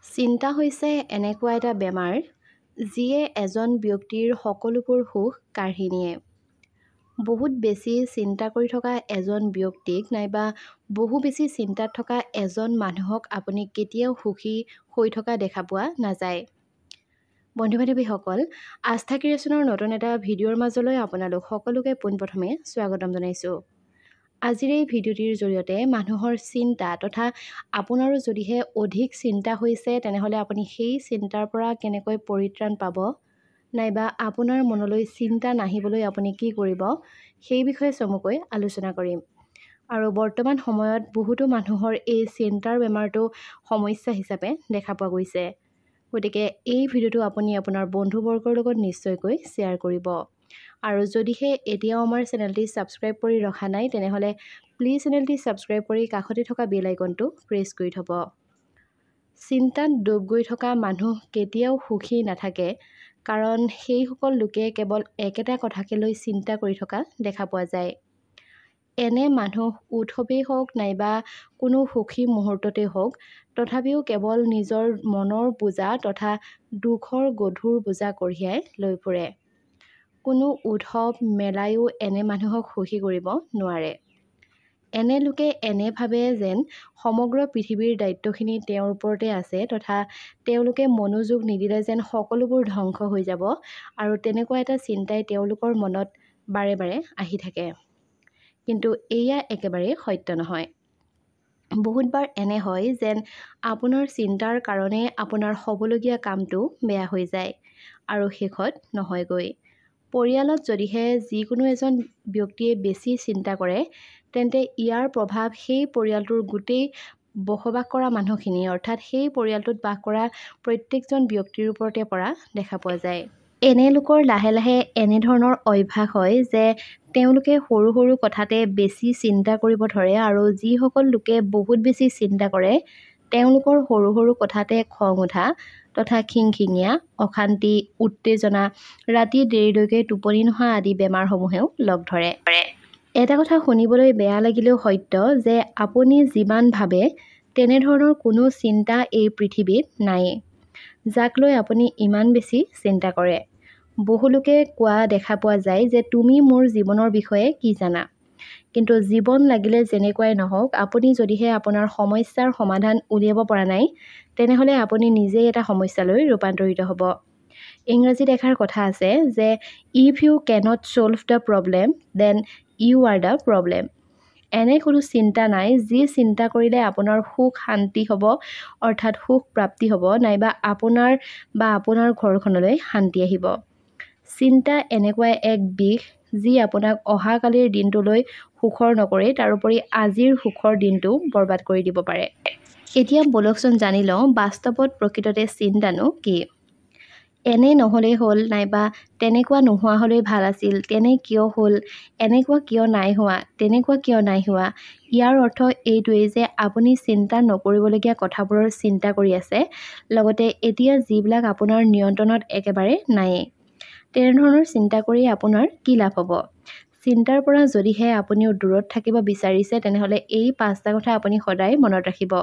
চিন্তা হৈছে এনেকুৱা এটা বেমাৰ যিয়ে এজন ব্যক্তিৰ সকলোবোৰ সুখ কাঢ়ি নিয়ে। বহুত বেছি চিন্তা কৰি থকা এজন ব্যক্তিক নাইবা বহু বেছি চিন্তাত থকা এজন মানুহক আপুনি কেতিয়াও সুখী হৈ থকা দেখা পোৱা নাযায়। বন্ধু-বান্ধৱীসকল, আস্থা ক্ৰিয়েশ্যনৰ নতুন এটা ভিডিঅ'ৰ মাজলৈ আপোনালোক সকলোকে পোনপ্ৰথমে স্বাগতম জনাইছোঁ। আজিৰ এই ভিডিঅ'টিৰ জৰিয়তে মানুহৰ চিন্তা তথা আপোনাৰো যদিহে অধিক চিন্তা হৈছে তেনেহ'লে আপুনি সেই চিন্তাৰ পৰা কেনেকৈ পৰিত্ৰাণ পাব নাইবা আপোনাৰ মনলৈ চিন্তা নাহিবলৈ আপুনি কি কৰিব সেই বিষয়ে চমুকৈ আলোচনা কৰিম। আৰু বৰ্তমান সময়ত বহুতো মানুহৰ এই চিন্তাৰ বেমাৰটো সমস্যা হিচাপে দেখা পোৱা গৈছে। গতিকে এই ভিডিঅ'টো আপুনি আপোনাৰ বন্ধুবৰ্গৰ লগত নিশ্চয়কৈ শ্বেয়াৰ কৰিব। আৰু যদিহে এতিয়াও আমাৰ চেনেলটি ছাবস্ক্ৰাইব কৰি ৰখা নাই তেনেহ'লে প্লিজ চেনেলটি ছাবস্ক্ৰাইব কৰি কাষতে থকা বেল আইকনটো প্ৰেছ কৰি থ'ব। চিন্তাত ডুব গৈ থকা মানুহ কেতিয়াও সুখী নাথাকে, কাৰণ সেইসকল লোকে কেৱল একেটা কথাকে লৈ চিন্তা কৰি থকা দেখা পোৱা যায়। এনে মানুহ উৎসৱেই হওক নাইবা কোনো সুখী মুহূৰ্ততেই হওক, তথাপিও কেৱল নিজৰ মনৰ বোজা তথা দুখৰ গধুৰ বোজা কঢ়িয়াই লৈ ফুৰে। কোনো উৎসৱ মেলায়ো এনে মানুহক সুখী কৰিব নোৱাৰে। এনে লোকে এনে ভাবে যেন সমগ্ৰ পৃথিৱীৰ দায়িত্বখিনি তেওঁৰ ওপৰতে আছে তথা তেওঁলোকে মনোযোগ নিদিলে যেন সকলোবোৰ ধ্বংস হৈ যাব, আৰু তেনেকুৱা এটা চিন্তাই তেওঁলোকৰ মনত বাৰে বাৰে আহি থাকে। কিন্তু এয়া একেবাৰে সত্য নহয়। বহুতবাৰ এনে হয় যেন আপোনাৰ চিন্তাৰ কাৰণে আপোনাৰ হ'বলগীয়া কামটো বেয়া হৈ যায় আৰু শেষত নহয়গৈ। পৰিয়ালত যদিহে যিকোনো এজন ব্যক্তিয়ে বেছি চিন্তা কৰে তেন্তে ইয়াৰ প্ৰভাৱ সেই পৰিয়ালটোৰ গোটেই বসবাস কৰা মানুহখিনি অৰ্থাৎ সেই পৰিয়ালটোত বাস কৰা প্ৰত্যেকজন ব্যক্তিৰ ওপৰতে পৰা দেখা পোৱা যায়। এনে লোকৰ লাহে লাহে এনেধৰণৰ অভ্যাস হয় যে তেওঁলোকে সৰু সৰু কথাতে বেছি চিন্তা কৰিব ধৰে, আৰু যিসকল লোকে বহুত বেছি চিন্তা কৰে তেওঁলোকৰ সৰু সৰু কথাতে খং উঠা তথা খিংখিঙীয়া, অশান্তি, উত্তেজনা, ৰাতি দেৰিলৈকে টোপনি নোহোৱা আদি বেমাৰসমূহেও লগ ধৰে। এটা কথা শুনিবলৈ বেয়া লাগিলেও সত্য যে আপুনি যিমান ভাবে তেনেধৰণৰ কোনো চিন্তা এই পৃথিৱীত নায়েই, যাক লৈ আপুনি ইমান বেছি চিন্তা কৰে। বহু লোকে কোৱা দেখা পোৱা যায় যে তুমি মোৰ জীৱনৰ বিষয়ে কি জানা? কিন্তু জীৱন লাগিলে যেনেকুৱাই নহওক, আপুনি যদিহে আপোনাৰ সমস্যাৰ সমাধান উলিয়াব পৰা নাই তেনেহ'লে আপুনি নিজেই এটা সমস্যালৈ ৰূপান্তৰিত হ'ব। ইংৰাজীত এষাৰ কথা আছে যে if you can't solve the problem then you are the problem. এনে কোনো চিন্তা নাই যি চিন্তা কৰিলে আপোনাৰ সুখ শান্তি হ'ব অৰ্থাৎ সুখ প্ৰাপ্তি হ'ব নাইবা আপোনাৰ বা আপোনাৰ ঘৰখনলৈ শান্তি আহিব। চিন্তা এনেকুৱা এক বিষ যি আপোনাক অহাকালিৰ দিনটোলৈ সুখৰ নকৰে, তাৰোপৰি আজিৰ সুখৰ দিনটো বৰবাদ কৰি দিব পাৰে। এতিয়া বলকচোন জানি লওঁ বাস্তৱত প্ৰকৃততে চিন্তানো কি? এনে নহ'লেই হ'ল নাইবা তেনেকুৱা নোহোৱা হ'লেই ভাল আছিল, তেনে কিয় হ'ল, এনেকুৱা কিয় নাই হোৱা, তেনেকুৱা কিয় নাই হোৱা। ইয়াৰ অৰ্থ এইটোৱেই যে আপুনি চিন্তা নকৰিবলগীয়া কথাবোৰৰ চিন্তা কৰি আছে, লগতে এতিয়া যিবিলাক আপোনাৰ নিয়ন্ত্ৰণত একেবাৰে নায়েই। তেনেধৰণৰ চিন্তা কৰি আপোনাৰ কি লাভ হ'ব? চিন্তাৰ পৰা যদিহে আপুনিও দূৰত থাকিব বিচাৰিছে তেনেহ'লে এই 5টা কথা আপুনি সদায় মনত ৰাখিব।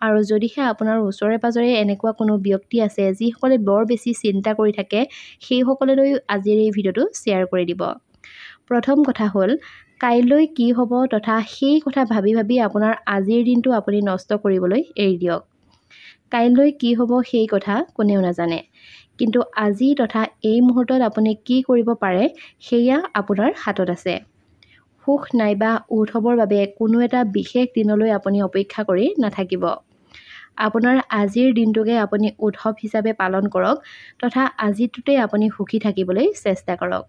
আৰু যদিহে আপোনাৰ ওচৰে পাজৰে এনেকুৱা কোনো ব্যক্তি আছে যিসকলে বৰ বেছি চিন্তা কৰি থাকে, সেইসকললৈ আজিৰ এই ভিডিঅ'টো শ্বেয়াৰ কৰি দিব। প্ৰথম কথা হ'ল কাইলৈ কি হ'ব তথা সেই কথা ভাবি ভাবি আপোনাৰ আজিৰ দিনটো আপুনি নষ্ট কৰিবলৈ এৰি দিয়ক। কাইলৈ কি হ'ব সেই কথা কোনেও নাজানে, কিন্তু আজি তথা এই মুহূৰ্তত আপুনি কি কৰিব পাৰে সেয়া আপোনাৰ হাতত আছে। সুখ নাইবা উৎসৱৰ বাবে কোনো এটা বিশেষ দিনলৈ আপুনি অপেক্ষা কৰি নাথাকিব। আপোনাৰ আজিৰ দিনটোকে আপুনি উৎসৱ হিচাপে পালন কৰক তথা আজিটোতে আপুনি সুখী থাকিবলৈ চেষ্টা কৰক।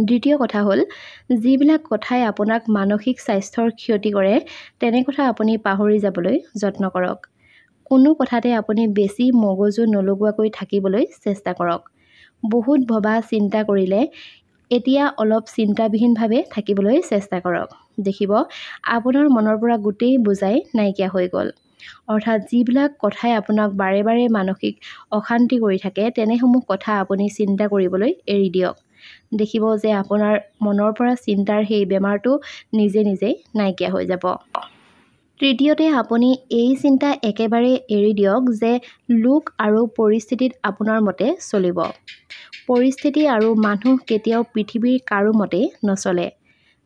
দ্বিতীয় কথা হ'ল যিবিলাক কথাই আপোনাক মানসিক স্বাস্থ্যৰ ক্ষতি কৰে তেনে কথা আপুনি পাহৰি যাবলৈ যত্ন কৰক। কোনো কথাতে আপুনি বেছি মগজু নলগোৱাকৈ থাকিবলৈ চেষ্টা কৰক। বহুত ভবা চিন্তা কৰিলে এতিয়া অলপ চিন্তাবিহীনভাৱে থাকিবলৈ চেষ্টা কৰক। দেখিব আপোনাৰ মনৰ পৰা গোটেই বোজাই নাইকিয়া হৈ গ'ল। অৰ্থাৎ যিবিলাক কথাই আপোনাক বাৰে বাৰে মানসিক অশান্তি কৰি থাকে তেনেসমূহ কথা আপুনি চিন্তা কৰিবলৈ এৰি দিয়ক। দেখিব যে আপোনাৰ মনৰ পৰা চিন্তাৰ সেই বেমাৰটো নিজে নিজেই নাইকিয়া হৈ যাব। তৃতীয়তে আপুনি এই চিন্তা একেবাৰে এৰি দিয়ক যে লোক আৰু পৰিস্থিতিত আপোনাৰ মতে চলিব। পৰিস্থিতি আৰু মানুহ কেতিয়াও পৃথিৱীৰ কাৰো মতে নচলে।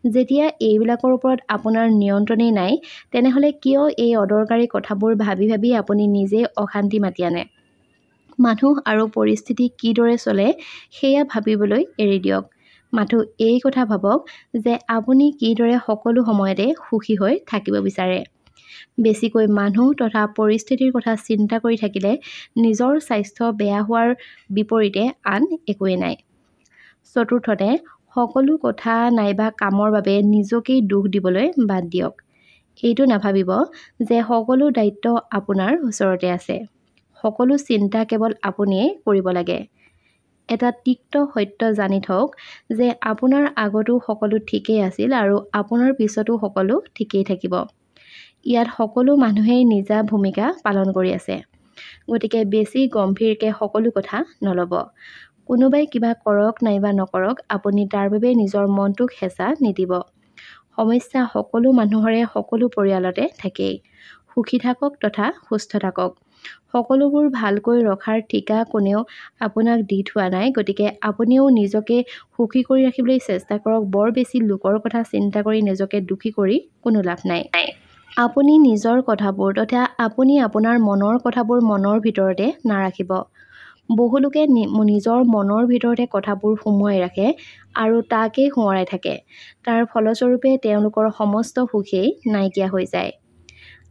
যেতিয়া এইবিলাকৰ ওপৰত আপোনাৰ নিয়ন্ত্ৰণেই নাই, তেনেহ'লে কিয় এই অদৰকাৰী কথাবোৰ ভাবি ভাবি আপুনি নিজে অশান্তি মাতি আনে? মানুহ আৰু পৰিস্থিতি কিদৰে চলে সেয়া ভাবিবলৈ এৰি দিয়ক। মাথো এই কথা ভাবক যে আপুনি কিদৰে সকলো সময়তে সুখী হৈ থাকিব বিচাৰে। বেছিকৈ মানুহ তথা পৰিস্থিতিৰ কথা চিন্তা কৰি থাকিলে নিজৰ স্বাস্থ্য বেয়া হোৱাৰ বিপৰীতে আন একোৱেই নাই। চতুৰ্থতে, সকলো কথা নাইবা কামৰ বাবে নিজকেই দোষ দিবলৈ বাদ দিয়ক। এইটো নাভাবিব যে সকলো দায়িত্ব আপোনাৰ ওচৰতে আছে। সকলো চিন্তা কেৱল আপুনিয়ে কৰিব লাগে। এটা তিক্ত সত্য জানি থওক যে আপোনাৰ আগতো সকলো ঠিকেই আছিল আৰু আপোনাৰ পিছতো সকলো ঠিকেই থাকিব। ইয়াত সকলো মানুহেই নিজা ভূমিকা পালন কৰি আছে। গতিকে বেছি গম্ভীৰকৈ সকলো কথা নল'ব। কোনোবাই কিবা কৰক নাইবা নকৰক, আপুনি তাৰ বাবে নিজৰ মনটোক হেঁচা নিদিব। সমস্যা সকলো মানুহৰে সকলো পৰিয়ালতে থাকেই। সুখী থাকক তথা সুস্থ থাকক। সকলোবোৰ ভালকৈ ৰখাৰ ঠিকা কোনেও আপোনাক দি থোৱা নাই। গতিকে আপুনিও নিজকে সুখী কৰি ৰাখিবলৈ চেষ্টা কৰক। বৰ বেছি লোকৰ কথা চিন্তা কৰি নিজকে দুখী কৰি কোনো লাভ নাই। আপুনি নিজৰ কথাবোৰ তথা আপুনি আপোনাৰ মনৰ কথাবোৰ মনৰ ভিতৰতে নাৰাখিব। বহু লোকে নিজৰ মনৰ ভিতৰতে কথাবোৰ সুমুৱাই ৰাখে আৰু তাকেই সোঁৱৰাই থাকে। তাৰ ফলস্বৰূপে তেওঁলোকৰ সমস্ত সুখেই নাইকিয়া হৈ যায়।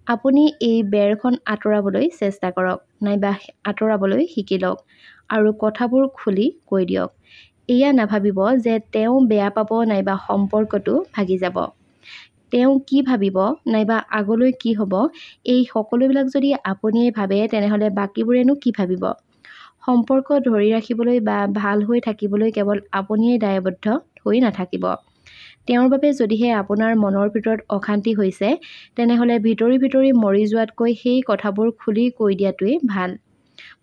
আপুনি এই বেৰখন আঁতৰাবলৈ চেষ্টা কৰক নাইবা আঁতৰাবলৈ শিকি লওক আৰু কথাবোৰ খুলি কৈ দিয়ক। এয়া নাভাবিব যে তেওঁ বেয়া পাব নাইবা সম্পৰ্কটো ভাগি যাব। তেওঁ কি ভাবিব নাইবা আগলৈ কি হ'ব, এই সকলোবিলাক যদি আপুনিয়ে ভাবে তেনেহ'লে বাকীবোৰেনো কি ভাবিব? সম্পৰ্ক ধৰি ৰাখিবলৈ বা ভাল হৈ থাকিবলৈ কেৱল আপুনিয়ে দায়বদ্ধ হৈ নাথাকিব। তেওঁৰ বাবে যদিহে আপোনাৰ মনৰ ভিতৰত অশান্তি হৈছে, তেনেহ'লে ভিতৰি ভিতৰি মৰি যোৱাতকৈ সেই কথাবোৰ খুলি কৈ দিয়াটোৱেই ভাল।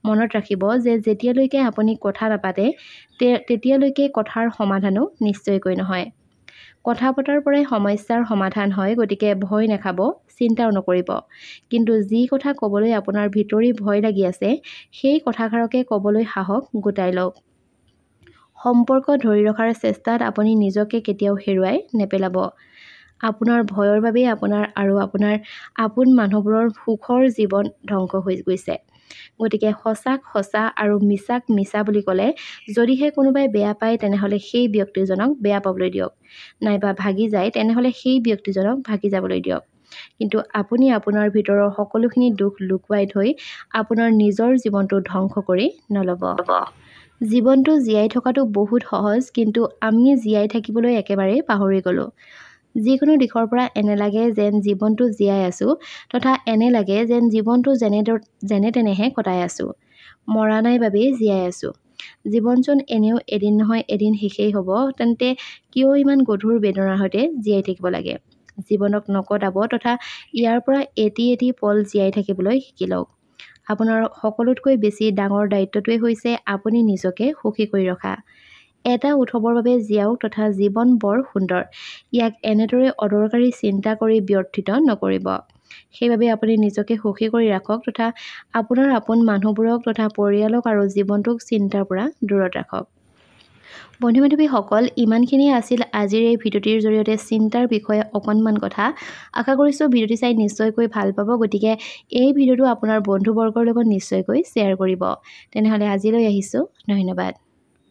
মনত ৰাখিব যে যেতিয়ালৈকে আপুনি কথা নাপাতে তেতিয়ালৈকে কথাৰ সমাধানো নিশ্চয়কৈ নহয়। কথা পতাৰ পৰাই সমস্যাৰ সমাধান হয়। গতিকে ভয় নাখাব, চিন্তাও নকৰিব। কিন্তু যি কথা ক'বলৈ আপোনাৰ ভিতৰি ভয় লাগি আছে, সেই কথাষাৰকে ক'বলৈ সাহস গোটাই লওক। সম্পৰ্ক ধৰি ৰখাৰ চেষ্টাত আপুনি নিজকে কেতিয়াও হেৰুৱাই নেপেলাব। আপোনাৰ ভয়ৰ বাবেই আপোনাৰ আৰু আপোনাৰ আপোন মানুহবোৰৰ সুখৰ জীৱন ধ্বংস হৈ গৈছে। গতিকে সঁচাক সঁচা আৰু মিছাক মিছা বুলি ক'লে যদিহে কোনোবাই বেয়া পায় তেনেহ'লে সেই ব্যক্তিজনক বেয়া পাবলৈ দিয়ক। নাইবা ভাগি যায় তেনেহ'লে সেই ব্যক্তিজনক ভাগি যাবলৈ দিয়ক। কিন্তু আপুনি আপোনাৰ ভিতৰৰ সকলোখিনি দুখ লুকুৱাই থৈ আপোনাৰ নিজৰ জীৱনটো ধ্বংস কৰি নল'ব। জীৱনটো জীয়াই থকাটো বহুত সহজ, কিন্তু আমি জীয়াই থাকিবলৈ একেবাৰেই পাহৰি গ'লোঁ। যিকোনো দিশৰ পৰা এনে লাগে যেন জীৱনটো জীয়াই আছোঁ তথা এনে লাগে যেন জীৱনটো যেনে তেনেহে কটাই আছোঁ। মৰা নাই বাবেই জীয়াই আছোঁ। জীৱনচোন এনেও এদিন নহয় এদিন শেষেই হ'ব, তেন্তে কিয় ইমান গধুৰ বেদনাৰ সৈতে জীয়াই থাকিব লাগে? জীৱনক নকটাব তথা ইয়াৰ পৰা এটি এটি পল জীয়াই থাকিবলৈ শিকি লওক। আপোনাৰ সকলোতকৈ বেছি ডাঙৰ দায়িত্বটোৱেই হৈছে আপুনি নিজকে সুখী কৰি ৰখা। এটা উৎসৱৰ বাবে জীয়াওক তথা জীৱন বৰ সুন্দৰ। ইয়াক এনেদৰে অদৰকাৰী চিন্তা কৰি ব্যৰ্থিত নকৰিব। সেইবাবে আপুনি নিজকে সুখী কৰি ৰাখক তথা আপোনাৰ আপোন মানুহবোৰক তথা পৰিয়ালক আৰু জীৱনটোক চিন্তাৰ পৰা দূৰত ৰাখক। বন্ধু বান্ধৱীসকল, ইমানখিনিয়ে আছিল আজিৰ এই ভিডিঅ'টিৰ জৰিয়তে চিন্তাৰ বিষয়ে অকণমান কথা। আশা কৰিছোঁ ভিডিঅ'টি চাই নিশ্চয়কৈ ভাল পাব। গতিকে এই ভিডিঅ'টো আপোনাৰ বন্ধুবৰ্গৰ লগত নিশ্চয়কৈ শ্বেয়াৰ কৰিব। তেনেহ'লে আজিলৈ আহিছোঁ। ধন্যবাদ।